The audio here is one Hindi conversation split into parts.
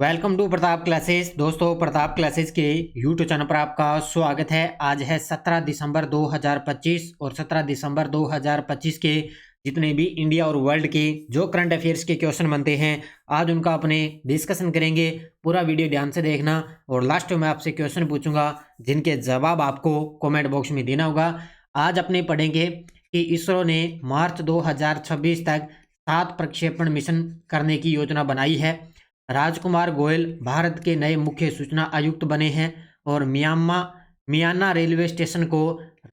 Welcome to Pratap classes. दोस्तों, प्रताप क्लासेस के यूट्यूब चैनल पर आपका स्वागत है। आज है 17 दिसंबर 2025 और 17 दिसंबर 2025 के जितने भी इंडिया और वर्ल्ड के जो करंट अफेयर्स के क्वेश्चन बनते हैं, आज उनका अपने डिस्कशन करेंगे। पूरा वीडियो ध्यान से देखना और लास्ट में मैं आपसे क्वेश्चन पूछूंगा जिनके जवाब आपको कमेंट बॉक्स में देना होगा। आज अपने पढ़ेंगे कि इसरो ने मार्च 2026 तक 7 प्रक्षेपण मिशन करने की योजना बनाई है। राजकुमार गोयल भारत के नए मुख्य सूचना आयुक्त बने हैं और मियाना रेलवे स्टेशन को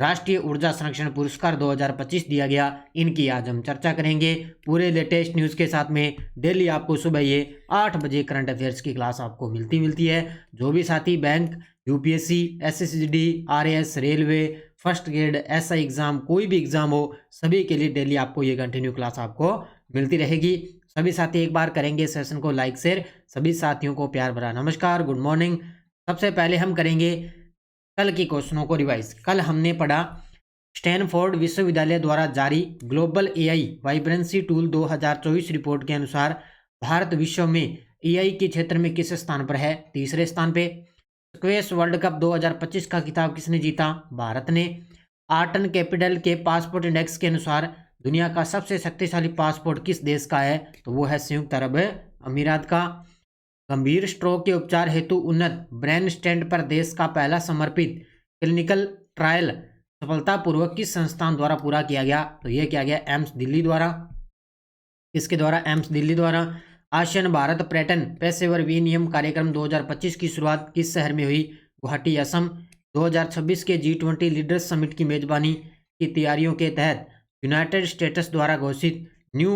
राष्ट्रीय ऊर्जा संरक्षण पुरस्कार 2025 दिया गया। इनकी आज हम चर्चा करेंगे पूरे लेटेस्ट न्यूज़ के साथ में। डेली आपको सुबह ये 8 बजे करंट अफेयर्स की क्लास आपको मिलती है। जो भी साथी bank, UPSC, SSCD, RAS, railway, first grade, SI exam, कोई भी एग्जाम हो, सभी के लिए डेली आपको ये कंटिन्यू क्लास आपको मिलती रहेगी। सभी साथी एक बार करेंगे सेशन को लाइक शेयर। सभी साथियों को प्यार भरा नमस्कार, गुड मॉर्निंग। सबसे पहले हम करेंगे कल के क्वेश्चनों को रिवाइज। कल हमने पढ़ा स्टैनफोर्ड विश्वविद्यालय द्वारा जारी global AI vibrancy tool 2024 report के अनुसार भारत विश्व में एआई के क्षेत्र में किस स्थान पर है? तीसरे स्थान पे। स्क्वैश वर्ल्ड कप 2025 का खिताब किसने जीता? भारत ने। आर्टन कैपिटल के पासपोर्ट इंडेक्स के अनुसार दुनिया का सबसे शक्तिशाली पासपोर्ट किस देश का है? तो वो है संयुक्त अरब अमीरात का। गंभीर स्ट्रोक के उपचार हेतु उन्नत ब्रेन स्टेंट पर देश का पहला समर्पित क्लिनिकल ट्रायल सफलतापूर्वक किस संस्थान द्वारा पूरा किया गया? तो यह किया गया एम्स दिल्ली द्वारा। किसके द्वारा? एम्स दिल्ली द्वारा। आसियान भारत पर्यटन पेशेवर विनियम कार्यक्रम 2025 की शुरुआत किस शहर में हुई? गुवाहाटी, असम। 2026 के G20 लीडर्स समिट की मेजबानी की तैयारियों के तहत यूनाइटेड स्टेट्स द्वारा घोषित न्यू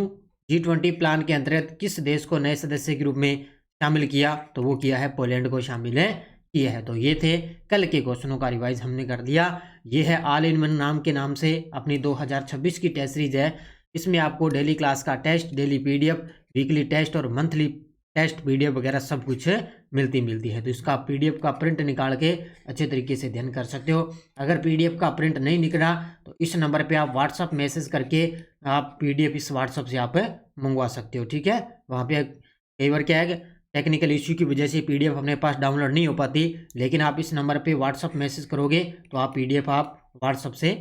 G20 प्लान के अंतर्गत किस देश को नए सदस्य के रूप में शामिल किया? तो वो किया है पोलैंड को शामिल है किया है। तो ये थे कल के क्वेश्चनों का रिवाइज हमने कर दिया। ये है ऑल इन वन नाम के नाम से अपनी 2026 की टेस्ट सीरीज है। इसमें आपको डेली क्लास का test, daily PDF, weekly test और मंथली टेस्ट पीडीएफ वगैरह सब कुछ मिलती है। तो इसका पीडीएफ का प्रिंट निकाल के अच्छे तरीके से अध्ययन कर सकते हो। अगर पीडीएफ का प्रिंट नहीं निकला तो इस नंबर पे आप व्हाट्सअप मैसेज करके आप पीडीएफ इस व्हाट्सअप से आप मंगवा सकते हो। ठीक है, वहाँ पे कई बार क्या है टेक्निकल इश्यू की वजह से पीडीएफ अपने पास डाउनलोड नहीं हो पाती, लेकिन आप इस नंबर पे व्हाट्सअप मैसेज करोगे तो आप पीडीएफ आप व्हाट्सअप से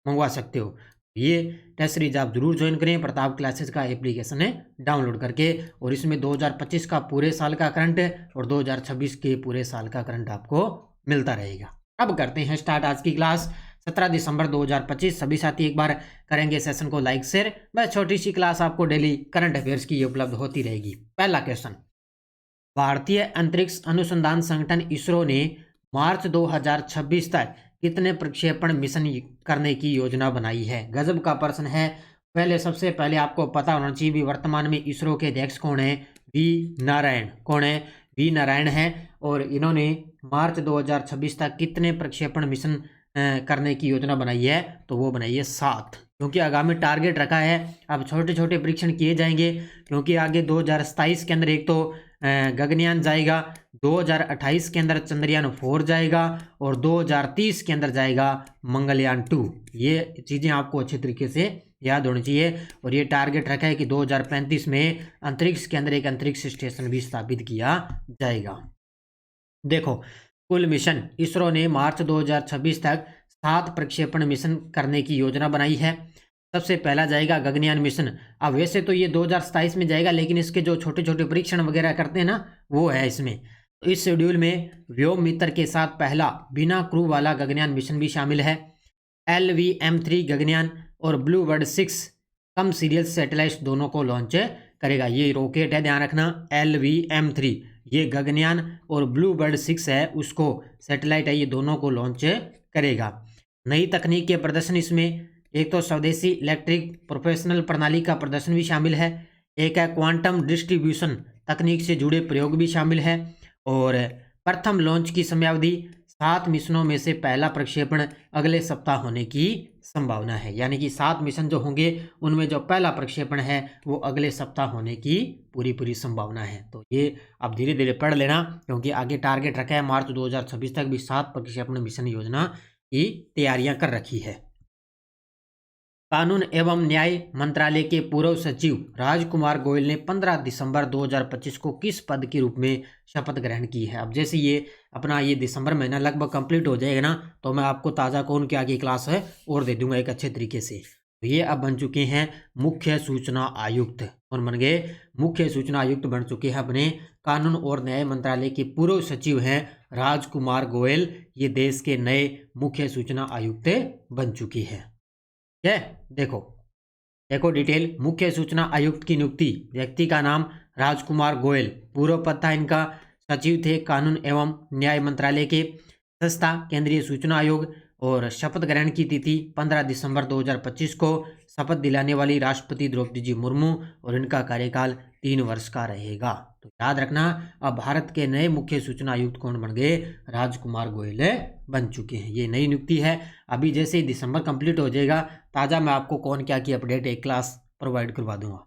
मंगवा सकते हो। ये टेस्ट सीरीज आप जरूर ज्वाइन करें प्रताप क्लासेस का एप्लीकेशन है डाउनलोड करके। और इसमें 2025 का पूरे साल का करंट और 2026 के पूरे साल का करंट आपको मिलता रहेगा। अब करते हैं स्टार्ट आज की क्लास। 17 दिसंबर 2025 सभी साथी एक बार करेंगे सेशन को लाइक शेयर। बस छोटी सी क्लास आपको डेली करंट अफेयर्स की उपलब्ध होती रहेगी। पहला क्वेश्चन, भारतीय अंतरिक्ष अनुसंधान संगठन इसरो ने मार्च 2026 तक कितने प्रक्षेपण मिशन करने की योजना बनाई है? गजब का प्रश्न है। पहले सबसे पहले आपको पता होना चाहिए भी वर्तमान में इसरो के अध्यक्ष कौन है? वी नारायण। कौन है? वी नारायण है। और इन्होंने मार्च 2026 तक कितने प्रक्षेपण मिशन करने की योजना बनाई है? तो वो बनाई है 7, क्योंकि आगामी टारगेट रखा है। अब छोटे छोटे परीक्षण किए जाएंगे क्योंकि आगे 2027 के अंदर एक तो गगनयान जाएगा, 2028 के अंदर चंद्रयान 4 जाएगा और 2030 के अंदर जाएगा मंगलयान 2। ये चीज़ें आपको अच्छे तरीके से याद होनी चाहिए। और ये टारगेट रखा है कि 2035 में अंतरिक्ष के अंदर एक अंतरिक्ष स्टेशन भी स्थापित किया जाएगा। देखो, कुल मिशन इसरो ने मार्च 2026 तक 7 प्रक्षेपण मिशन करने की योजना बनाई है। सबसे पहला जाएगा गगनयान मिशन। अब वैसे तो ये 2027 में जाएगा, लेकिन इसके जो छोटे छोटे परीक्षण वगैरह करते हैं ना, वो है इसमें। तो इस शेड्यूल में व्योम मित्र के साथ पहला बिना क्रू वाला गगनयान मिशन भी शामिल है। LVM-3 गगनयान और ब्लू बर्ड 6 कम सीरियल सैटेलाइट दोनों को लॉन्च करेगा। ये रॉकेट है, ध्यान रखना, LVM-3 ये गगनयान और ब्लू बर्ड 6 है उसको सैटेलाइट है, ये दोनों को लॉन्च करेगा। नई तकनीक के प्रदर्शन इसमें एक तो स्वदेशी इलेक्ट्रिक प्रोफेशनल प्रणाली का प्रदर्शन भी शामिल है, एक है क्वांटम डिस्ट्रीब्यूशन तकनीक से जुड़े प्रयोग भी शामिल है। और प्रथम लॉन्च की समयावधि 7 मिशनों में से पहला प्रक्षेपण अगले सप्ताह होने की संभावना है। यानी कि 7 मिशन जो होंगे उनमें जो पहला प्रक्षेपण है वो अगले सप्ताह होने की पूरी संभावना है। तो ये आप धीरे धीरे पढ़ लेना, क्योंकि आगे टारगेट रखा है मार्च 2026 तक भी 7 प्रक्षेपण मिशन योजना की तैयारियां कर रखी है। कानून एवं न्याय मंत्रालय के पूर्व सचिव राजकुमार गोयल ने 15 दिसंबर 2025 को किस पद के रूप में शपथ ग्रहण की है। अब जैसे ये अपना ये दिसंबर महीना लगभग कंप्लीट हो जाएगा ना, तो मैं आपको ताज़ा कौन क्या की क्लास है और दे दूंगा एक अच्छे तरीके से। तो ये अब बन चुके हैं मुख्य सूचना आयुक्त। कौन बन गए? मुख्य सूचना आयुक्त बन चुके हैं अपने कानून और न्याय मंत्रालय के पूर्व सचिव हैं राजकुमार गोयल। ये देश के नए मुख्य सूचना आयुक्त बन चुके हैं। देखो देखो डिटेल। मुख्य सूचना आयुक्त की नियुक्ति, व्यक्ति का नाम राजकुमार गोयल, पूर्व पद था इनका, सचिव थे कानून एवं न्याय मंत्रालय के, संस्था केंद्रीय सूचना आयोग, और शपथ ग्रहण की तिथि 15 दिसंबर 2025 को। शपथ दिलाने वाली राष्ट्रपति द्रौपदी जी मुर्मू, और इनका कार्यकाल 3 वर्ष का रहेगा। तो याद रखना, अब भारत के नए मुख्य सूचना आयुक्त कौन बन गए? राजकुमार गोयल बन चुके हैं। ये नई नियुक्ति है। अभी जैसे ही दिसंबर कंप्लीट हो जाएगा, ताज़ा मैं आपको कौन क्या की अपडेट एक क्लास प्रोवाइड करवा दूंगा।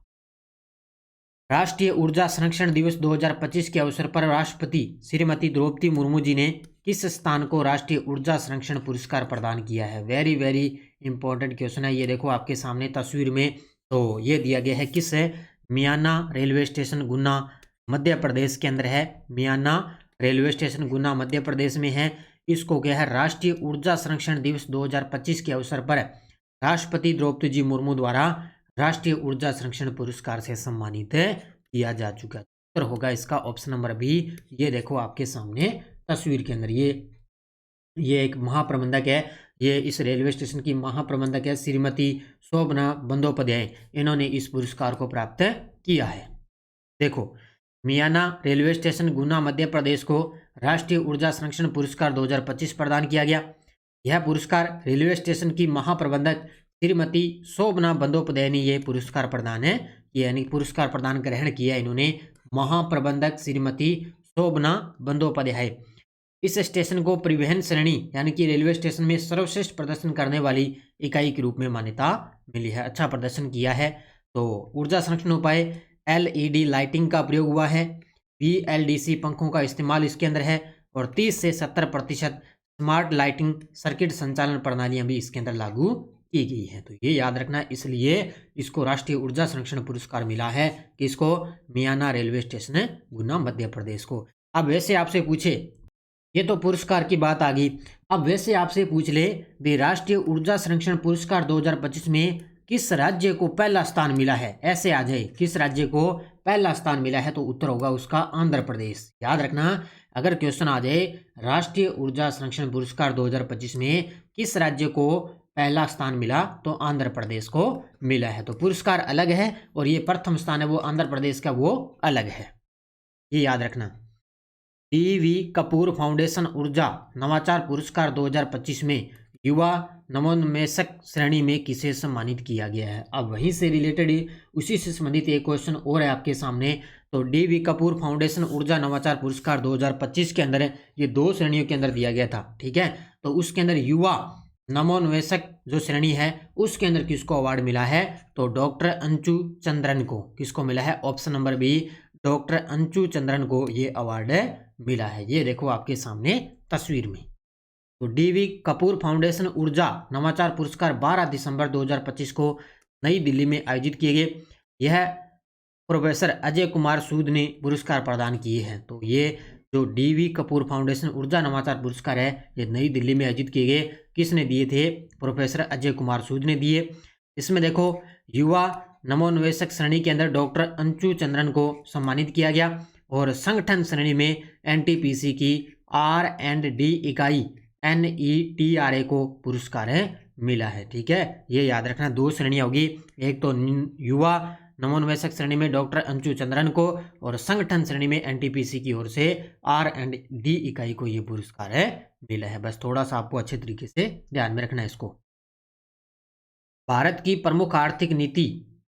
राष्ट्रीय ऊर्जा संरक्षण दिवस 2025 के अवसर पर राष्ट्रपति श्रीमती द्रौपदी मुर्मू जी ने किस स्थान को राष्ट्रीय ऊर्जा संरक्षण पुरस्कार प्रदान किया है? वेरी वेरी इंपॉर्टेंट क्वेश्चन है। ये देखो आपके सामने तस्वीर में, तो ये दिया गया है किस है? मियाना रेलवे स्टेशन गुना मध्य प्रदेश के अंदर है। मियाना रेलवे स्टेशन गुना मध्य प्रदेश में है। इसको क्या है? राष्ट्रीय ऊर्जा संरक्षण दिवस 2025 के अवसर पर राष्ट्रपति द्रौपदी जी मुर्मू द्वारा राष्ट्रीय ऊर्जा संरक्षण पुरस्कार से सम्मानित किया जा चुका है। उत्तर होगा इसका ऑप्शन नंबर बी। ये देखो आपके सामने तस्वीर के अंदर ये एक महाप्रबंधक है। ये इस रेलवे स्टेशन की महाप्रबंधक है श्रीमती शोभना बंदोपाध्याय। इन्होंने इस पुरस्कार को प्राप्त किया है। देखो, मियाना रेलवे स्टेशन गुना मध्य प्रदेश को राष्ट्रीय ऊर्जा संरक्षण पुरस्कार 2025 प्रदान किया गया। यह पुरस्कार रेलवे स्टेशन की महाप्रबंधक श्रीमती शोभना बंदोपाध्याय ने यह पुरस्कार प्रदान किया, यानी पुरस्कार प्रदान ग्रहण किया इन्होंने। महाप्रबंधक श्रीमती शोभना बंदोपाध्याय। इस स्टेशन को परिवहन श्रेणी यानी कि रेलवे स्टेशन में सर्वश्रेष्ठ प्रदर्शन करने वाली इकाई के रूप में मान्यता मिली है। अच्छा प्रदर्शन किया है। तो ऊर्जा संरक्षण उपाय LED लाइटिंग का प्रयोग हुआ है। VLDC पंखों का इस्तेमाल इसके अंदर है, और 30 से 70% स्मार्ट लाइटिंग सर्किट संचालन प्रणालियां भी इसके अंदर लागू की गई है। तो ये याद रखना, इसलिए इसको राष्ट्रीय ऊर्जा संरक्षण पुरस्कार मिला है। किसको? मियाना रेलवे स्टेशन गुना मध्य प्रदेश को। अब वैसे आपसे पूछे, ये तो पुरस्कार की बात आ गई, अब वैसे आपसे पूछ ले भी राष्ट्रीय ऊर्जा संरक्षण पुरस्कार 2025 में किस राज्य को पहला स्थान मिला है? ऐसे आ जाए, किस राज्य को पहला स्थान मिला है? तो उत्तर होगा उसका आंध्र प्रदेश। याद रखना, अगर क्वेश्चन आ जाए राष्ट्रीय ऊर्जा संरक्षण पुरस्कार 2025 में किस राज्य को पहला स्थान मिला, तो आंध्र प्रदेश को मिला है। तो पुरस्कार अलग है, और ये प्रथम स्थान है वो आंध्र प्रदेश का, वो अलग है। ये याद रखना। DV कपूर फाउंडेशन ऊर्जा नवाचार पुरस्कार 2025 में युवा नवोन्मेषक श्रेणी में किसे सम्मानित किया गया है? अब वहीं से रिलेटेड उसी से संबंधित एक क्वेश्चन और है आपके सामने। तो DV कपूर फाउंडेशन ऊर्जा नवाचार पुरस्कार 2025 के अंदर ये 2 श्रेणियों के अंदर दिया गया था। ठीक है, तो उसके अंदर युवा नवोन्मेषक जो श्रेणी है उसके अंदर किसको अवार्ड मिला है? तो डॉक्टर अंशु चंद्रन को। किसको मिला है? Option number B, doctor Anshu Chandran को ये अवार्ड मिला है। ये देखो आपके सामने तस्वीर में। तो DV कपूर फाउंडेशन ऊर्जा नवाचार पुरस्कार 12 दिसंबर 2025 को नई दिल्ली में आयोजित किए गए। यह प्रोफेसर अजय कुमार सूद ने पुरस्कार प्रदान किए हैं। तो ये जो DV कपूर फाउंडेशन ऊर्जा नवाचार पुरस्कार है, ये नई दिल्ली में आयोजित किए गए। किसने दिए थे? प्रोफेसर अजय कुमार सूद ने दिए। इसमें देखो, युवा नवोन्मेषक श्रेणी के अंदर डॉक्टर अंशु चंद्रन को सम्मानित किया गया, और संगठन श्रेणी में NTPC की R&D इकाई NETRA को पुरस्कार मिला है। ठीक है, ये याद रखना। 2 श्रेणियाँ होगी, एक तो युवा नवोन्मेषक श्रेणी में डॉक्टर अंशु चंद्रन को, और संगठन श्रेणी में NTPC की ओर से R&D इकाई को ये पुरस्कार मिला है। बस थोड़ा सा आपको अच्छे तरीके से ध्यान में रखना है इसको। भारत की प्रमुख आर्थिक नीति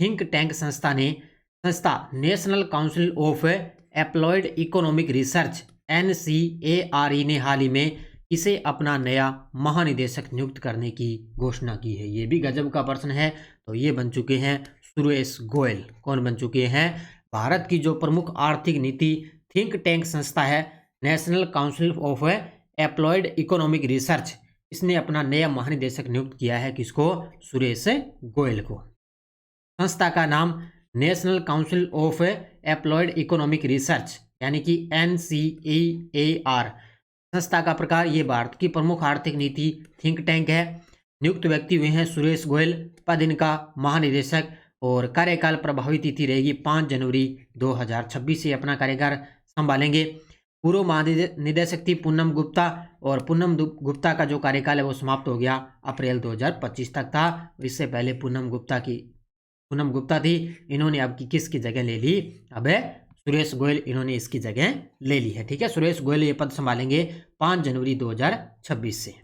थिंक टैंक संस्था national council of applied economic research NCARE ने हाल ही में इसे अपना नया महानिदेशक नियुक्त करने की घोषणा की है। ये भी गजब का प्रश्न है। तो ये बन चुके हैं सुरेश गोयल। कौन बन चुके हैं? भारत की जो प्रमुख आर्थिक नीति थिंक टैंक संस्था है national council of applied economic research इसने अपना नया महानिदेशक नियुक्त किया है किसको? सुरेश गोयल को। संस्था का नाम national council of employed economic research यानी कि NCEAR। संस्था का प्रकार ये भारत की प्रमुख आर्थिक नीति थिंक टैंक है। नियुक्त व्यक्ति हुए हैं सुरेश गोयल, पद इनका महानिदेशक, और कार्यकाल प्रभावी तिथि रहेगी 5 जनवरी 2026 से अपना कार्यकाल संभालेंगे। पूर्व महानिदेशक थी पूनम गुप्ता, और पूनम गुप्ता का जो कार्यकाल है वो समाप्त हो गया अप्रैल 2025 तक था। इससे पहले पूनम गुप्ता थी, इन्होंने अब किसकी जगह ले ली? अब सुरेश गोयल इन्होंने इसकी जगह ले ली है। ठीक है, सुरेश गोयल ये पद संभालेंगे 5 जनवरी 2026 से।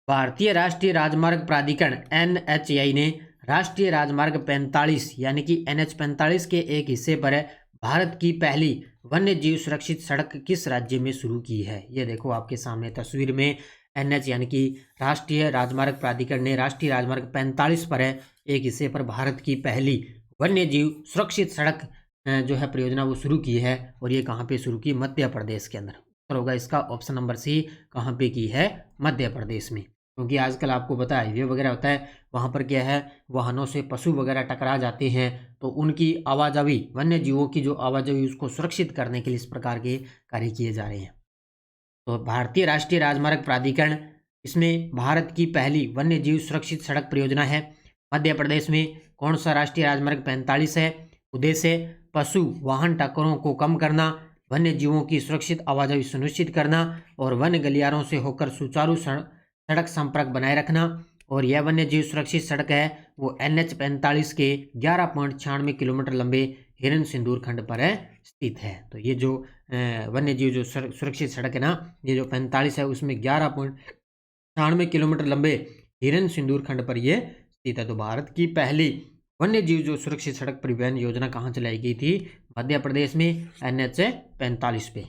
भारतीय राष्ट्रीय राजमार्ग प्राधिकरण NHAI ने राष्ट्रीय राजमार्ग 45 यानी कि NH45 के एक हिस्से पर भारत की पहली वन्य जीव सुरक्षित सड़क किस राज्य में शुरू की है? ये देखो आपके सामने तस्वीर में NH यानी कि राष्ट्रीय राजमार्ग प्राधिकरण ने राष्ट्रीय राजमार्ग 45 पर एक हिस्से पर भारत की पहली वन्य जीव सुरक्षित सड़क जो है परियोजना वो शुरू की है। और ये कहाँ पे शुरू की? मध्य प्रदेश के अंदर। तो होगा इसका ऑप्शन नंबर सी, कहाँ पे की है? मध्य प्रदेश में। क्योंकि आजकल आपको पता है हाईवे वगैरह होता है, वहाँ पर क्या है, वाहनों से पशु वगैरह टकरा जाते हैं, तो उनकी आवाजाही, वन्य जीवों की जो आवाजाही उसको सुरक्षित करने के लिए इस प्रकार के कार्य किए जा रहे हैं। तो भारतीय राष्ट्रीय राजमार्ग प्राधिकरण, इसमें भारत की पहली वन्य जीव सुरक्षित सड़क परियोजना है। मध्य प्रदेश में कौन सा राष्ट्रीय राजमार्ग 45 है? उद्देश्य पशु वाहन टक्करों को कम करना, वन्य जीवों की सुरक्षित आवाजाही सुनिश्चित करना और वन गलियारों से होकर सुचारू सड़क संपर्क बनाए रखना। और यह वन्य जीव सुरक्षित सड़क है वो NH45 के 11.96 किलोमीटर लंबे हिरन सिंदूर खंड पर स्थित है। तो ये जो वन्य जीव जो सुरक्षित सड़क है ना, ये जो 45 है उसमें 11.96 किलोमीटर लंबे हिरन सिंदूर खंड पर ये स्थित है। तो भारत की पहली वन्य जीव जो सुरक्षित सड़क परिवहन योजना कहाँ चलाई गई थी? मध्य प्रदेश में NH45 पे।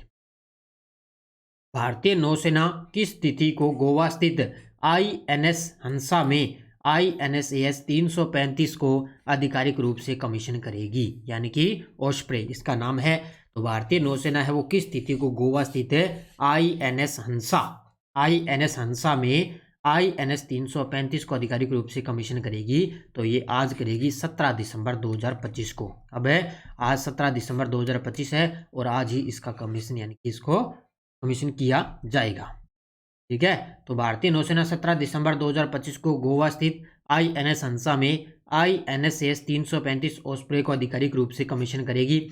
भारतीय नौसेना किस तिथि को गोवा स्थित INS हंसा में INSAS 335 को आधिकारिक रूप से कमीशन करेगी? यानी कि ओस्प्रे इसका नाम है। तो भारतीय नौसेना है वो किस तिथि को गोवा स्थित है INS हंसा में INS 335 को आधिकारिक रूप से कमीशन करेगी? तो ये आज करेगी 17 दिसंबर 2025 को। अब है आज 17 दिसंबर 2025 है और आज ही इसका कमीशन यानी कि इसको कमीशन किया जाएगा। ठीक है, तो भारतीय नौसेना 17 दिसंबर 2025 को गोवा स्थित INS हंसा में INSAS 335 ओस्प्रे को आधिकारिक रूप से कमीशन करेगी।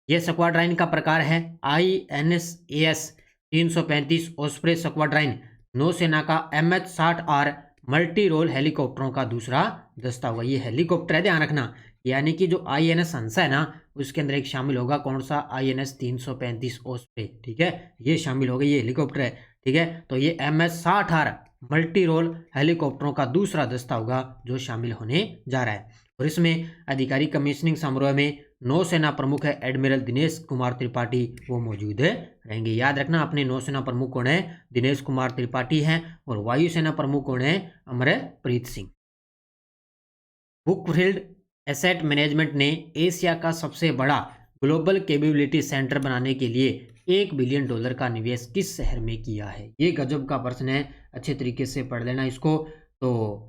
यह स्क्वाड्राइन का प्रकार है INSAS 335 ओस्प्रे स्क्वाड्राइन नौसेना का MH-60R मल्टी रोल हेलीकॉप्टरों का दूसरा दस्ता होगा। ये हेलीकॉप्टर है, ध्यान रखना, यानी कि जो INS हंसा है ना उसके अंदर एक शामिल होगा कौन सा? INS 335 osprey. ठीक है, ये शामिल होगा, ये हेलीकॉप्टर है। ठीक है, तो ये MH-60R मल्टी रोल हेलीकॉप्टरों का दूसरा दस्ता होगा जो शामिल होने जा रहा है। और इसमें आधिकारिक कमीशनिंग समारोह में नौसेना प्रमुख है एडमिरल दिनेश कुमार त्रिपाठी, वो मौजूद रहेंगे। याद रखना अपने नौसेना प्रमुख कौन है? दिनेश कुमार त्रिपाठी हैं। और वायुसेना प्रमुख कौन है? अमरप्रीत सिंह। बुकफील्ड एसेट मैनेजमेंट ने एशिया का सबसे बड़ा ग्लोबल कैपेबिलिटी सेंटर बनाने के लिए $1 बिलियन का निवेश किस शहर में किया है? ये गजब का प्रश्न है, अच्छे तरीके से पढ़ लेना इसको। तो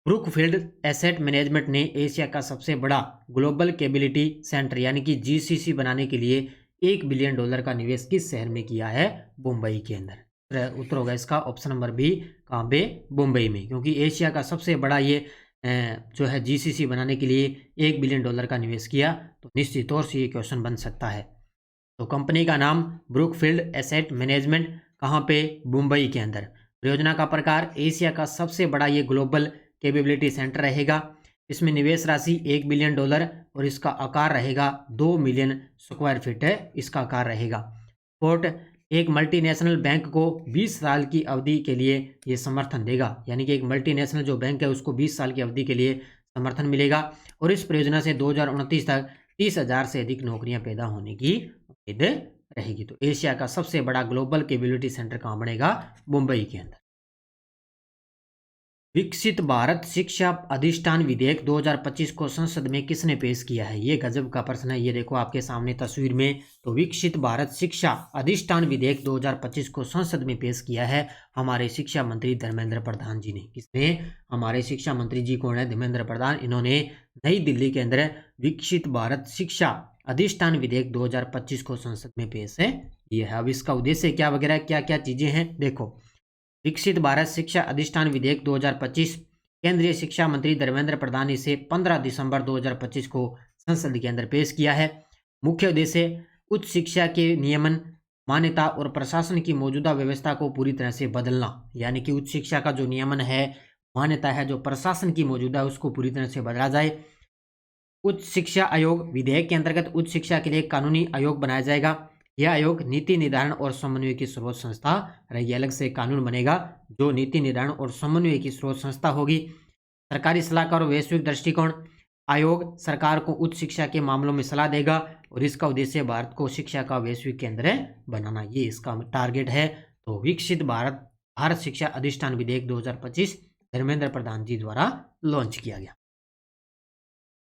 ब्रुकफील्ड एसेट मैनेजमेंट ने एशिया का सबसे बड़ा ग्लोबल कैपेबिलिटी सेंटर यानी कि GCC बनाने के लिए $1 बिलियन का निवेश किस शहर में किया है? मुंबई के अंदर। उत्तर होगा इसका ऑप्शन नंबर बी, कहाँ पे? मुंबई में, क्योंकि एशिया का सबसे बड़ा ये जो है GCC बनाने के लिए $1 बिलियन का निवेश किया। तो निश्चित तौर से ये क्वेश्चन बन सकता है। तो कंपनी का नाम ब्रुकफील्ड एसेट मैनेजमेंट, कहाँ पे? मुंबई के अंदर। परियोजना का प्रकार एशिया का सबसे बड़ा ये ग्लोबल कैपेबिलिटी सेंटर रहेगा। इसमें निवेश राशि $1 बिलियन और इसका आकार रहेगा 2 मिलियन स्क्वायर फीट इसका आकार रहेगा। पोर्ट एक मल्टीनेशनल बैंक को 20 साल की अवधि के लिए ये समर्थन देगा, यानी कि एक मल्टीनेशनल जो बैंक है उसको 20 साल की अवधि के लिए समर्थन मिलेगा। और इस परियोजना से 2029 तक 30,000 से अधिक नौकरियां पैदा होने की उम्मीद रहेगी। तो एशिया का सबसे बड़ा ग्लोबल कैपेबिलिटी सेंटर कहाँ बनेगा? मुंबई के अंदर। विकसित भारत शिक्षा अधिष्ठान विधेयक 2025 को संसद में किसने पेश किया है? ये गजब का प्रश्न है। ये देखो आपके सामने तस्वीर में। तो विकसित भारत शिक्षा अधिष्ठान विधेयक 2025 को संसद में पेश किया है हमारे शिक्षा मंत्री धर्मेंद्र प्रधान जी ने। किसने? हमारे शिक्षा मंत्री जी कौन है? धर्मेंद्र प्रधान। इन्होंने नई दिल्ली के अंदर विकसित भारत शिक्षा अधिष्ठान विधेयक 2025 को संसद में पेश है ये है। अब इसका उद्देश्य क्या वगैरह क्या क्या चीजें हैं देखो। विकसित भारत शिक्षा अधिष्ठान विधेयक 2025 केंद्रीय शिक्षा मंत्री धर्मेंद्र प्रधान ने इसे 15 दिसंबर 2025 को संसद के अंदर पेश किया है। मुख्य उद्देश्य उच्च शिक्षा के नियमन, मान्यता और प्रशासन की मौजूदा व्यवस्था को पूरी तरह से बदलना। यानी कि उच्च शिक्षा का जो नियमन है, मान्यता है, जो प्रशासन की मौजूदा उसको पूरी तरह से बदला जाए। उच्च शिक्षा आयोग विधेयक के अंतर्गत उच्च शिक्षा के लिए कानूनी आयोग बनाया जाएगा। यह आयोग नीति निर्धारण और समन्वय की स्रोत संस्था रहेगी। अलग से कानून बनेगा जो नीति निर्धारण और समन्वय की स्रोत संस्था होगी। सरकारी सलाहकार और वैश्विक दृष्टिकोण आयोग सरकार को उच्च शिक्षा के मामलों में सलाह देगा और इसका उद्देश्य भारत को शिक्षा का वैश्विक केंद्र बनाना, ये इसका टारगेट है। तो विकसित भारत शिक्षा अधिष्ठान विधेयक 2025 धर्मेंद्र प्रधान जी द्वारा लॉन्च किया गया।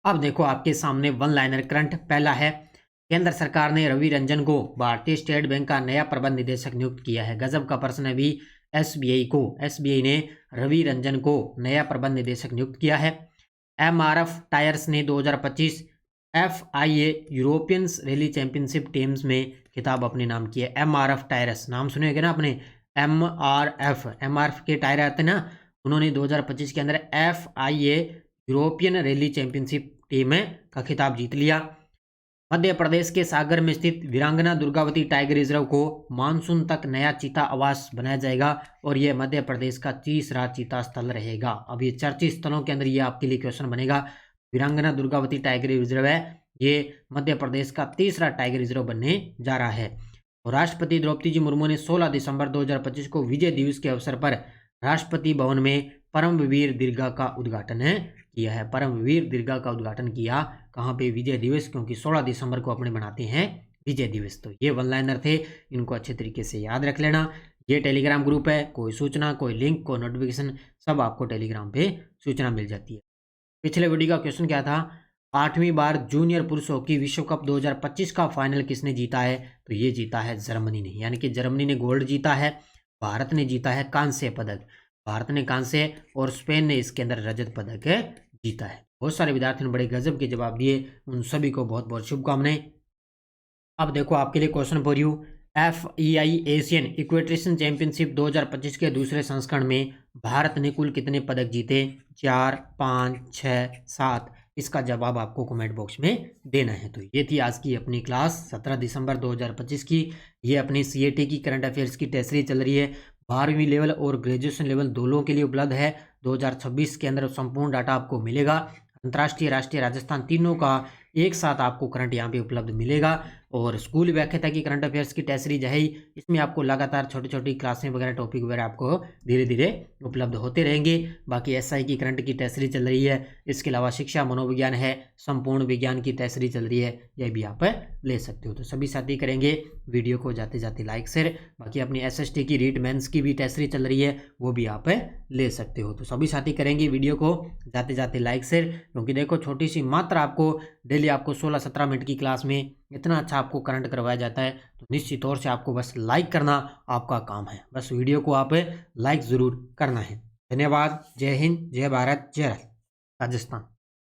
अब देखो आपके सामने वन लाइनर करंट। पहला है, केंद्र सरकार ने रवि रंजन को भारतीय स्टेट बैंक का नया प्रबंध निदेशक नियुक्त किया है। गजब का प्रश्न है। भी एसबीआई ने रवि रंजन को नया प्रबंध निदेशक नियुक्त किया है। एमआरएफ टायर्स ने 2025 FIA European rally championship teams में खिताब अपने नाम किया। एमआरएफ टायर्स नाम सुनेगा ना आपने। एमआरएफ के टायर आते ना। उन्होंने 2025 के अंदर FIA European rally championship team का खिताब जीत लिया। मध्य प्रदेश के सागर में स्थित वीरांगना दुर्गावती टाइगर रिजर्व को मानसून तक नया चीता आवास बनाया जाएगा और यह मध्य प्रदेश का तीसरा चीता स्थल रहेगा। अब ये चर्चित स्थलों के अंदर ये आपके लिए क्वेश्चन बनेगा। वीरांगना दुर्गावती टाइगर रिजर्व है, ये मध्य प्रदेश का तीसरा टाइगर रिजर्व बनने जा रहा है। और राष्ट्रपति द्रौपदी जी मुर्मू ने 16 दिसंबर 2025 को विजय दिवस के अवसर पर राष्ट्रपति भवन में परमवीर दीर्घा का उद्घाटन किया है। परमवीर दीर्घा का उद्घाटन किया कहाँ पे? विजय दिवस, क्योंकि 16 दिसंबर को अपने मनाते हैं विजय दिवस। तो ये वन लाइनर थे, इनको अच्छे तरीके से याद रख लेना। ये टेलीग्राम ग्रुप है, कोई सूचना, कोई लिंक, कोई नोटिफिकेशन सब आपको टेलीग्राम पे सूचना मिल जाती है। पिछले वीडियो का क्वेश्चन क्या था? 8वीं बार जूनियर पुरुष हॉकी विश्व कप 2025 का फाइनल किसने जीता है? तो ये जीता है जर्मनी ने। यानी कि जर्मनी ने गोल्ड जीता है, भारत ने जीता है कांस्य पदक। भारत ने कांस्य और स्पेन ने इसके अंदर रजत पदक जीता है। बहुत सारे विद्यार्थियों ने बड़े गजब के जवाब दिए, उन सभी को बहुत बहुत शुभकामनाएं। अब देखो आपके लिए question for you. FEI Asian equestrian championship 2025 के दूसरे संस्करण में भारत ने कुल कितने पदक जीते? 4, 5, 6, 7। इसका जवाब आपको कमेंट बॉक्स में देना है। तो ये थी आज की अपनी क्लास 17 दिसंबर 2025 की। ये अपनी CAT की करंट अफेयर्स की टेस्ट सीरीज चल रही है। 12वीं लेवल और ग्रेजुएशन लेवल दोनों के लिए उपलब्ध है। 2026 के अंदर संपूर्ण डाटा आपको मिलेगा। अंतर्राष्ट्रीय, राष्ट्रीय, राजस्थान तीनों का एक साथ आपको करंट यहाँ पे उपलब्ध मिलेगा। और स्कूल व्याख्याता की करंट अफेयर्स की टेस्ट सीरीज है। इसमें आपको लगातार छोटी छोटी क्लासें वगैरह, टॉपिक वगैरह आपको धीरे धीरे उपलब्ध होते रहेंगे। बाकी SI की करंट की टेस्ट सीरीज चल रही है। इसके अलावा शिक्षा मनोविज्ञान है, संपूर्ण विज्ञान की टेस्ट सीरीज चल रही है, यह भी आप ले सकते हो। तो सभी साथी करेंगे वीडियो को जाते जाते लाइक शेयर। बाकी अपनी SST की रीट मेंस की भी टेस्ट सीरीज चल रही है, वो भी आप ले सकते हो। तो सभी साथी करेंगे वीडियो को जाते जाते लाइक शेयर, क्योंकि देखो छोटी सी मात्र आपको डेली आपको 16-17 मिनट की क्लास में इतना अच्छा आपको करंट करवाया जाता है। तो निश्चित तौर से आपको बस लाइक करना आपका काम है। बस वीडियो को आप लाइक ज़रूर करना है। धन्यवाद। जय हिंद, जय भारत, जय राजस्थान।